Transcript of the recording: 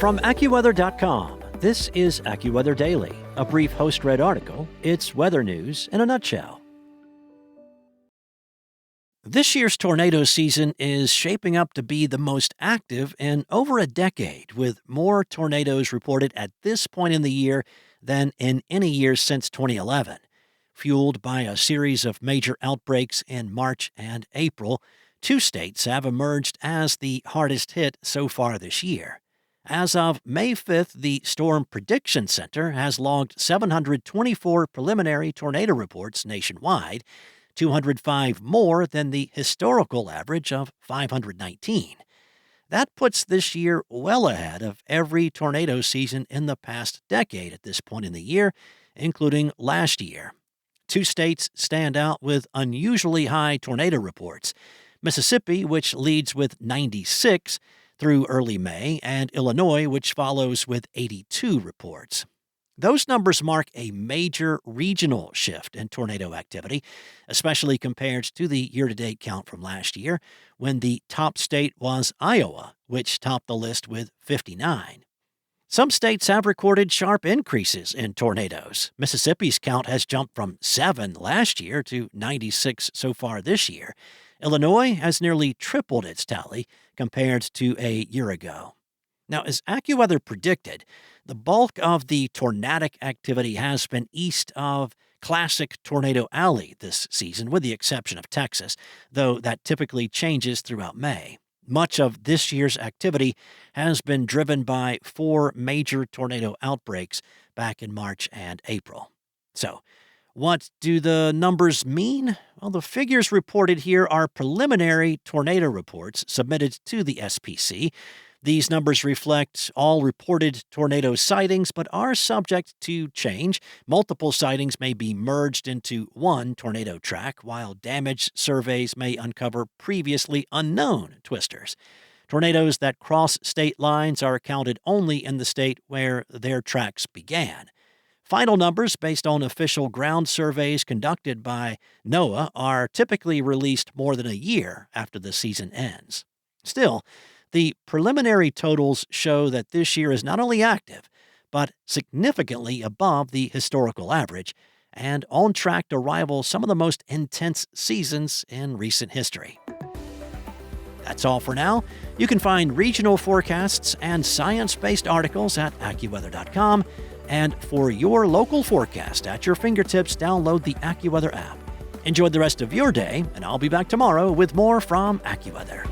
From AccuWeather.com, this is AccuWeather Daily, a brief host-read article. It's weather news in a nutshell. This year's tornado season is shaping up to be the most active in over a decade, with more tornadoes reported at this point in the year than in any year since 2011. Fueled by a series of major outbreaks in March and April, two states have emerged as the hardest hit so far this year. As of May 5th, the Storm Prediction Center has logged 724 preliminary tornado reports nationwide, 205 more than the historical average of 519. That puts this year well ahead of every tornado season in the past decade at this point in the year, including last year. Two states stand out with unusually high tornado reports: Mississippi, which leads with 96 through early May, and Illinois, which follows with 82 reports. Those numbers mark a major regional shift in tornado activity, especially compared to the year-to-date count from last year, when the top state was Iowa, which topped the list with 59. Some states have recorded sharp increases in tornadoes. Mississippi's count has jumped from 7 last year to 96 so far this year. Illinois has nearly tripled its tally compared to a year ago. Now, as AccuWeather predicted, the bulk of the tornadic activity has been east of classic Tornado Alley this season, with the exception of Texas, though that typically changes throughout May. Much of this year's activity has been driven by 4 major tornado outbreaks back in March and April. So, what do the numbers mean? Well, the figures reported here are preliminary tornado reports submitted to the SPC. These numbers reflect all reported tornado sightings, but are subject to change. Multiple sightings may be merged into one tornado track, while damage surveys may uncover previously unknown twisters. Tornadoes that cross state lines are counted only in the state where their tracks began. Final numbers based on official ground surveys conducted by NOAA are typically released more than a year after the season ends. Still, the preliminary totals show that this year is not only active, but significantly above the historical average and on track to rival some of the most intense seasons in recent history. That's all for now. You can find regional forecasts and science-based articles at AccuWeather.com. And for your local forecast at your fingertips, download the AccuWeather app. Enjoy the rest of your day, and I'll be back tomorrow with more from AccuWeather.